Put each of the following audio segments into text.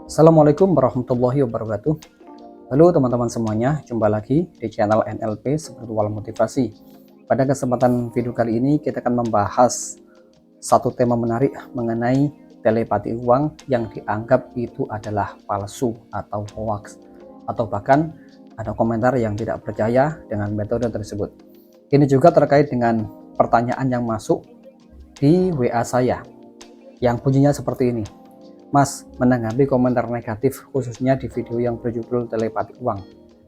Assalamualaikum warahmatullahi wabarakatuh. Halo teman-teman semuanya, jumpa lagi di channel NLP Spiritual Motivasi. Pada kesempatan video kali ini kita akan membahas satu tema menarik mengenai telepati uang yang dianggap itu adalah palsu atau hoax, atau bahkan ada komentar yang tidak percaya dengan metode tersebut. Ini juga terkait dengan pertanyaan yang masuk di WA saya yang bunyinya seperti ini. Mas, menanggapi komentar negatif khususnya di video yang berjudul telepati uang.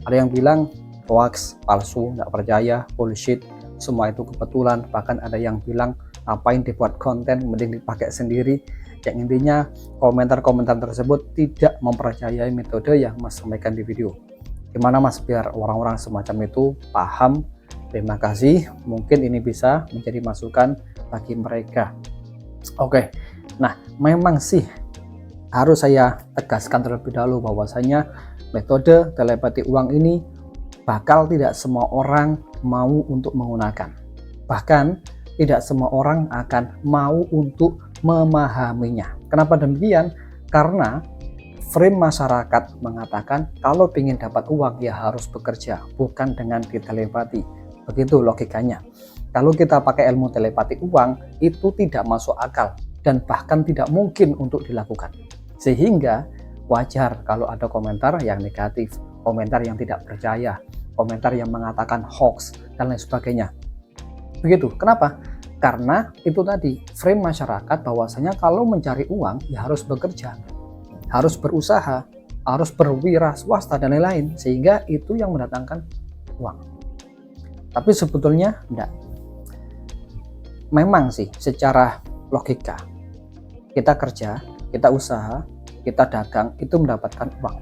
Ada yang bilang hoax, palsu, nggak percaya, bullshit, semua itu kebetulan. Bahkan ada yang bilang ngapain dibuat konten, mending dipakai sendiri. Yang intinya komentar-komentar tersebut tidak mempercayai metode yang Mas sampaikan di video. Gimana Mas biar orang-orang semacam itu paham? Terima kasih, mungkin ini bisa menjadi masukan bagi mereka. Oke, nah memang sih harus saya tegaskan terlebih dahulu bahwasanya metode telepati uang ini bakal tidak semua orang mau untuk menggunakan. Bahkan tidak semua orang akan mau untuk memahaminya. Kenapa demikian? Karena frame masyarakat mengatakan kalau ingin dapat uang ya harus bekerja, bukan dengan ditelepati. Begitu logikanya. Kalau kita pakai ilmu telepati uang itu tidak masuk akal dan bahkan tidak mungkin untuk dilakukan. Sehingga wajar kalau ada komentar yang negatif, komentar yang tidak percaya, komentar yang mengatakan hoax, dan lain sebagainya. Begitu, kenapa? Karena itu tadi, frame masyarakat bahwasanya kalau mencari uang, ya harus bekerja, harus berusaha, harus berwira swasta, dan lain-lain. Sehingga itu yang mendatangkan uang. Tapi sebetulnya enggak. Memang sih, secara logika, kita kerja, kita usaha, kita dagang, itu mendapatkan uang.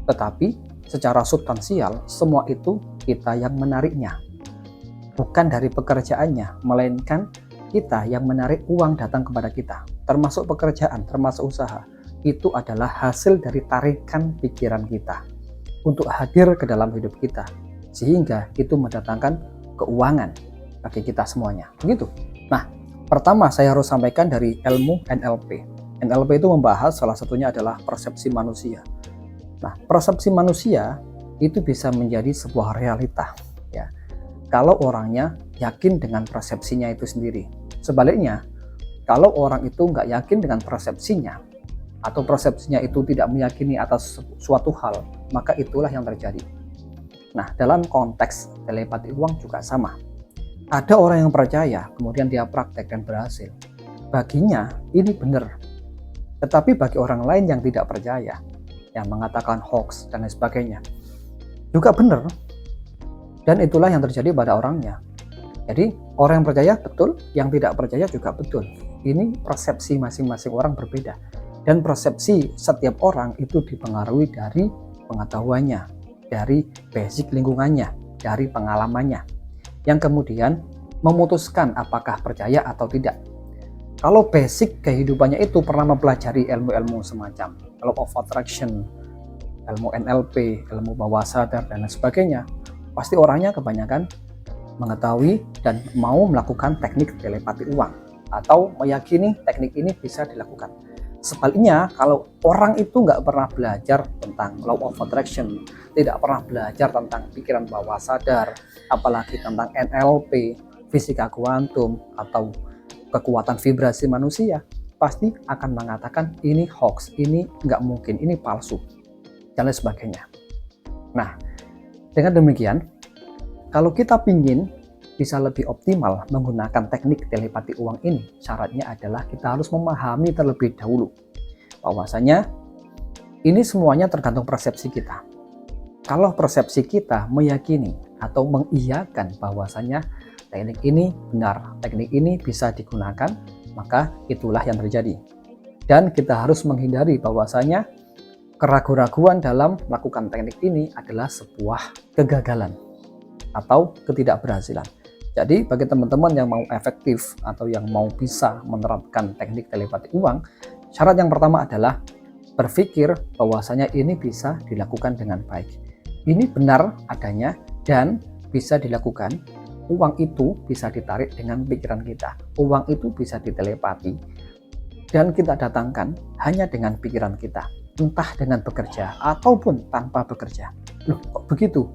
Tetapi secara substansial, semua itu kita yang menariknya. Bukan dari pekerjaannya, melainkan kita yang menarik uang datang kepada kita. Termasuk pekerjaan, termasuk usaha. Itu adalah hasil dari tarikan pikiran kita untuk hadir ke dalam hidup kita. Sehingga itu mendatangkan keuangan bagi kita semuanya. Begitu. Nah, pertama saya harus sampaikan dari ilmu NLP. NLP itu membahas salah satunya adalah persepsi manusia. Nah, persepsi manusia itu bisa menjadi sebuah realita, ya. Kalau orangnya yakin dengan persepsinya itu sendiri. Sebaliknya, kalau orang itu nggak yakin dengan persepsinya, atau persepsinya itu tidak meyakini atas suatu hal, maka itulah yang terjadi. Nah, dalam konteks telepati uang juga sama. Ada orang yang percaya, kemudian dia praktek dan berhasil. Baginya ini benar. Tetapi bagi orang lain yang tidak percaya, yang mengatakan hoax dan lain sebagainya, juga benar. Dan itulah yang terjadi pada orangnya. Jadi orang yang percaya betul, yang tidak percaya juga betul. Ini persepsi masing-masing orang berbeda. Dan persepsi setiap orang itu dipengaruhi dari pengetahuannya, dari basic lingkungannya, dari pengalamannya, yang kemudian memutuskan apakah percaya atau tidak. Kalau basic kehidupannya itu pernah mempelajari ilmu-ilmu semacam law of attraction, ilmu NLP, ilmu bawah sadar, dan lain sebagainya, pasti orangnya kebanyakan mengetahui dan mau melakukan teknik telepati uang atau meyakini teknik ini bisa dilakukan. Sebaliknya, kalau orang itu nggak pernah belajar tentang law of attraction, tidak pernah belajar tentang pikiran bawah sadar, apalagi tentang NLP, fisika kuantum, atau kekuatan vibrasi manusia, pasti akan mengatakan ini hoax, ini nggak mungkin, ini palsu, dan lain sebagainya. Nah, dengan demikian, kalau kita ingin bisa lebih optimal menggunakan teknik telepati uang ini, syaratnya adalah kita harus memahami terlebih dahulu bahwasanya ini semuanya tergantung persepsi kita. Kalau persepsi kita meyakini atau mengiyakan bahwasanya teknik ini benar, teknik ini bisa digunakan, maka itulah yang terjadi. Dan kita harus menghindari bahwasanya keraguan-raguan dalam melakukan teknik ini adalah sebuah kegagalan atau ketidakberhasilan. Jadi bagi teman-teman yang mau efektif atau yang mau bisa menerapkan teknik telepati uang, syarat yang pertama adalah berpikir bahwasanya ini bisa dilakukan dengan baik. Ini benar adanya dan bisa dilakukan. Uang itu bisa ditarik dengan pikiran kita. Uang itu bisa ditelepati dan kita datangkan hanya dengan pikiran kita. entah dengan bekerja ataupun tanpa bekerja. Loh, kok begitu?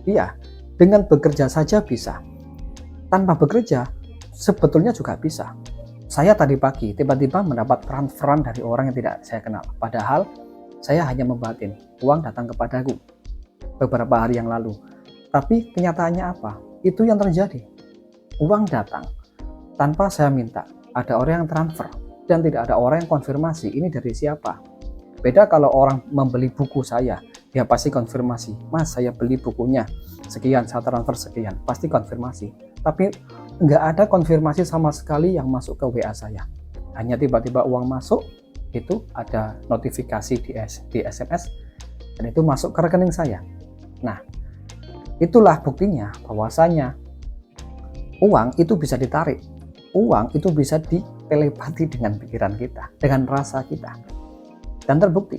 Iya, dengan bekerja saja bisa. Tanpa bekerja, sebetulnya juga bisa. Saya tadi pagi tiba-tiba mendapat transferan dari orang yang tidak saya kenal. Padahal saya hanya membatin, uang datang kepadaku beberapa hari yang lalu. Tapi kenyataannya apa? Itu yang terjadi. Uang datang tanpa saya minta. Ada orang yang transfer dan tidak ada orang yang konfirmasi ini dari siapa. Beda kalau orang membeli buku saya, dia pasti konfirmasi, Mas saya beli bukunya sekian, saya transfer sekian, pasti konfirmasi. Tapi nggak ada konfirmasi sama sekali yang masuk ke WA saya. Hanya tiba-tiba uang masuk, itu ada notifikasi di SMS, dan itu masuk ke rekening saya. Nah, itulah buktinya bahwasanya uang itu bisa ditarik. Uang itu bisa ditelepati dengan pikiran kita, dengan rasa kita. Dan terbukti.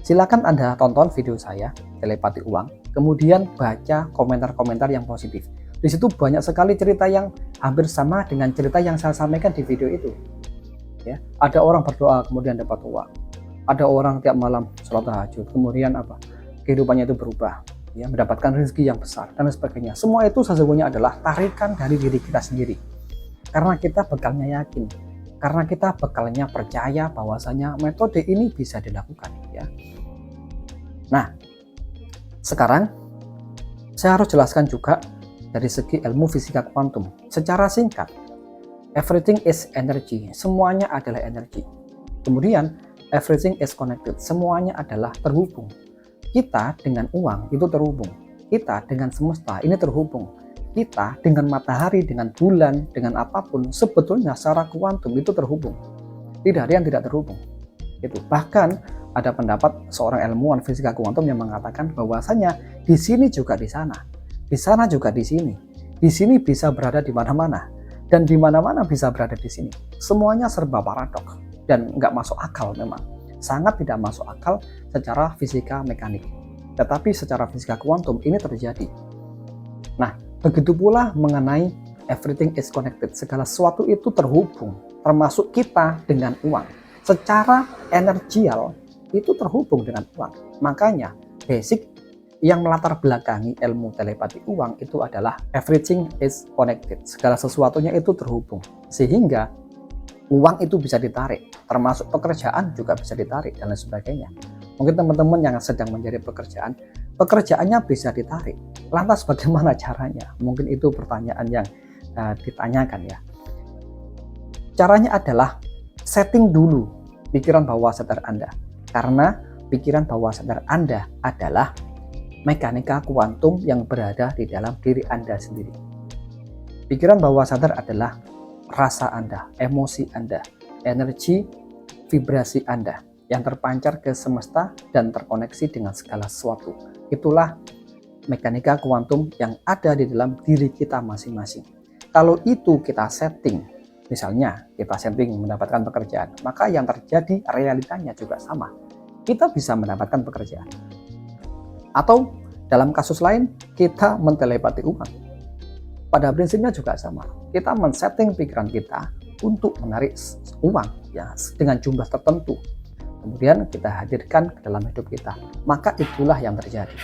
Silakan Anda tonton video saya, telepati uang, kemudian baca komentar-komentar yang positif. Di situ banyak sekali cerita yang hampir sama dengan cerita yang saya sampaikan di video itu. Ya, ada orang berdoa kemudian dapat uang. Ada orang tiap malam sholat tahajud, kemudian kehidupannya itu berubah, ya, mendapatkan rezeki yang besar dan sebagainya. Semua itu sesungguhnya adalah tarikan dari diri kita sendiri. Karena kita bekalnya yakin, karena kita bekalnya percaya bahwasanya metode ini bisa dilakukan, ya. Nah, sekarang saya harus jelaskan juga dari segi ilmu fisika kuantum. Secara singkat, everything is energy, semuanya adalah energi. Kemudian, everything is connected, semuanya adalah terhubung. Kita dengan uang itu terhubung, kita dengan semesta ini terhubung, kita dengan matahari, dengan bulan, dengan apapun, sebetulnya secara kuantum itu terhubung. Tidak ada yang tidak terhubung. Itu. Bahkan ada pendapat seorang ilmuwan fisika kuantum yang mengatakan bahwasanya di sini juga di sana juga di sini bisa berada di mana-mana, dan di mana-mana bisa berada di sini. Semuanya serba paradoks dan nggak masuk akal memang. Sangat tidak masuk akal secara fisika mekanik. Tetapi secara fisika kuantum ini terjadi. Nah, begitu pula mengenai everything is connected. Segala sesuatu itu terhubung, termasuk kita dengan uang. Secara energial itu terhubung dengan uang. Makanya basic yang melatar belakangi ilmu telepati uang itu adalah everything is connected. Segala sesuatunya itu terhubung. Sehingga uang itu bisa ditarik, termasuk pekerjaan juga bisa ditarik dan lain sebagainya. Mungkin teman-teman yang sedang mencari pekerjaannya bisa ditarik. Lantas bagaimana caranya? Mungkin itu pertanyaan yang ditanyakan, ya. Caranya adalah setting dulu pikiran bawah sadar Anda. Karena pikiran bawah sadar Anda adalah mekanika kuantum yang berada di dalam diri Anda sendiri. Pikiran bawah sadar adalah rasa Anda, emosi Anda, energi, vibrasi Anda yang terpancar ke semesta dan terkoneksi dengan segala sesuatu. Itulah mekanika kuantum yang ada di dalam diri kita masing-masing. Kalau itu kita setting, misalnya kita setting mendapatkan pekerjaan, maka yang terjadi realitanya juga sama. Kita bisa mendapatkan pekerjaan. Atau dalam kasus lain, kita mentelepati uang. Pada prinsipnya juga sama. Kita men-setting pikiran kita untuk menarik uang, ya, dengan jumlah tertentu. Kemudian kita hadirkan ke dalam hidup kita. Maka itulah yang terjadi.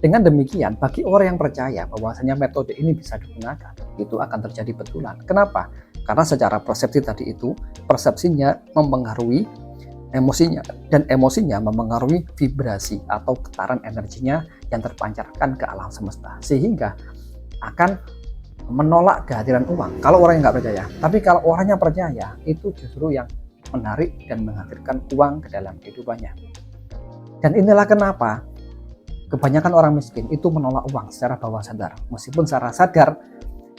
Dengan demikian, bagi orang yang percaya bahwasanya metode ini bisa digunakan, itu akan terjadi betulan. Kenapa? Karena secara persepsi tadi itu, persepsinya mempengaruhi emosinya, dan emosinya mempengaruhi vibrasi atau getaran energinya yang terpancarkan ke alam semesta, sehingga akan menolak kehadiran uang kalau orang yang nggak percaya. Tapi kalau orangnya percaya, itu justru yang menarik dan menghadirkan uang ke dalam kehidupannya. Dan inilah kenapa kebanyakan orang miskin itu menolak uang secara bawah sadar. Meskipun secara sadar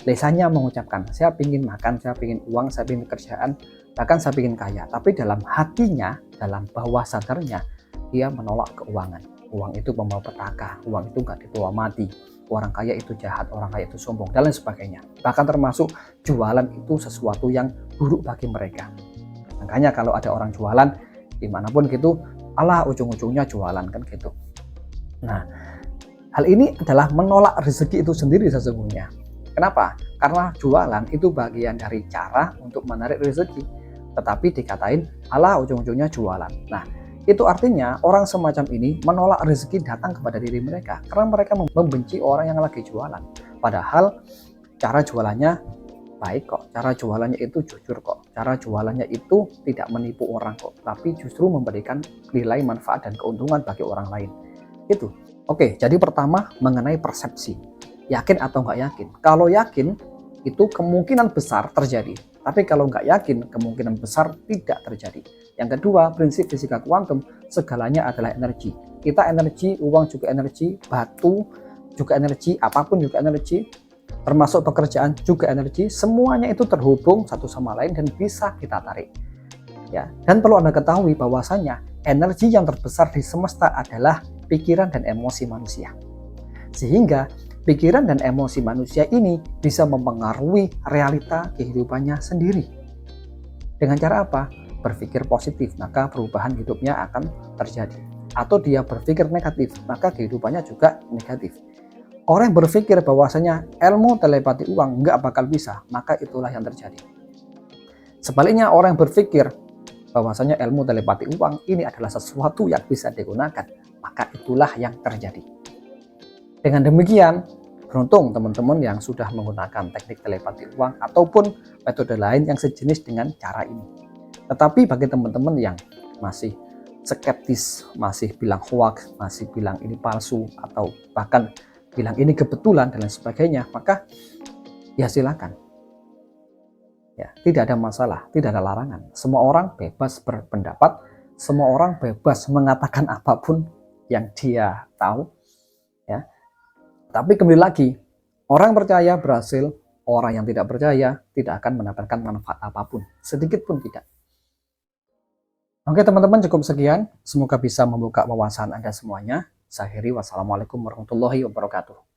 lisannya mengucapkan, saya ingin makan, saya ingin uang, saya ingin kerjaan, bahkan saya ingin kaya. Tapi dalam hatinya, dalam bawah sadarnya, dia menolak keuangan. Uang itu membawa petaka, uang itu nggak dibawa mati. Orang kaya itu jahat, orang kaya itu sombong, dan lain sebagainya. Bahkan termasuk jualan itu sesuatu yang buruk bagi mereka. Makanya kalau ada orang jualan, dimanapun gitu, alah ujung-ujungnya jualan, kan gitu. Nah, hal ini adalah menolak rezeki itu sendiri sesungguhnya. Kenapa? Karena jualan itu bagian dari cara untuk menarik rezeki. Tetapi dikatain, alah ujung-ujungnya jualan. Nah, Itu artinya orang semacam ini menolak rezeki datang kepada diri mereka karena mereka membenci orang yang lagi jualan. Padahal cara jualannya baik kok, cara jualannya itu jujur kok, cara jualannya itu tidak menipu orang kok, tapi justru memberikan nilai manfaat dan keuntungan bagi orang lain. Itu. Oke, jadi pertama mengenai persepsi. Yakin atau nggak yakin? Kalau yakin, itu kemungkinan besar terjadi. Tapi kalau nggak yakin, kemungkinan besar tidak terjadi. Yang kedua, prinsip fisika kuantum, segalanya adalah energi. Kita energi, uang juga energi, batu juga energi, apapun juga energi, termasuk pekerjaan juga energi, semuanya itu terhubung satu sama lain dan bisa kita tarik. Ya, dan perlu Anda ketahui bahwasanya energi yang terbesar di semesta adalah pikiran dan emosi manusia. Sehingga pikiran dan emosi manusia ini bisa mempengaruhi realita kehidupannya sendiri. Dengan cara apa? Berpikir positif, maka perubahan hidupnya akan terjadi. Atau dia berpikir negatif, maka kehidupannya juga negatif. Orang yang berpikir bahwasanya ilmu telepati uang nggak bakal bisa, maka itulah yang terjadi. Sebaliknya, orang yang berpikir bahwasanya ilmu telepati uang ini adalah sesuatu yang bisa digunakan, maka itulah yang terjadi. Dengan demikian, beruntung teman-teman yang sudah menggunakan teknik telepati uang ataupun metode lain yang sejenis dengan cara ini. Tetapi bagi teman-teman yang masih skeptis, masih bilang hoax, masih bilang ini palsu, atau bahkan bilang ini kebetulan dan lain sebagainya, maka ya silakan. Ya, tidak ada masalah, tidak ada larangan. Semua orang bebas berpendapat, semua orang bebas mengatakan apapun yang dia tahu. Ya. Tapi kembali lagi, orang percaya berhasil, orang yang tidak percaya tidak akan mendapatkan manfaat apapun, sedikit pun tidak. Oke teman-teman, cukup sekian. Semoga bisa membuka wawasan Anda semuanya. Saya akhiri, wassalamualaikum warahmatullahi wabarakatuh.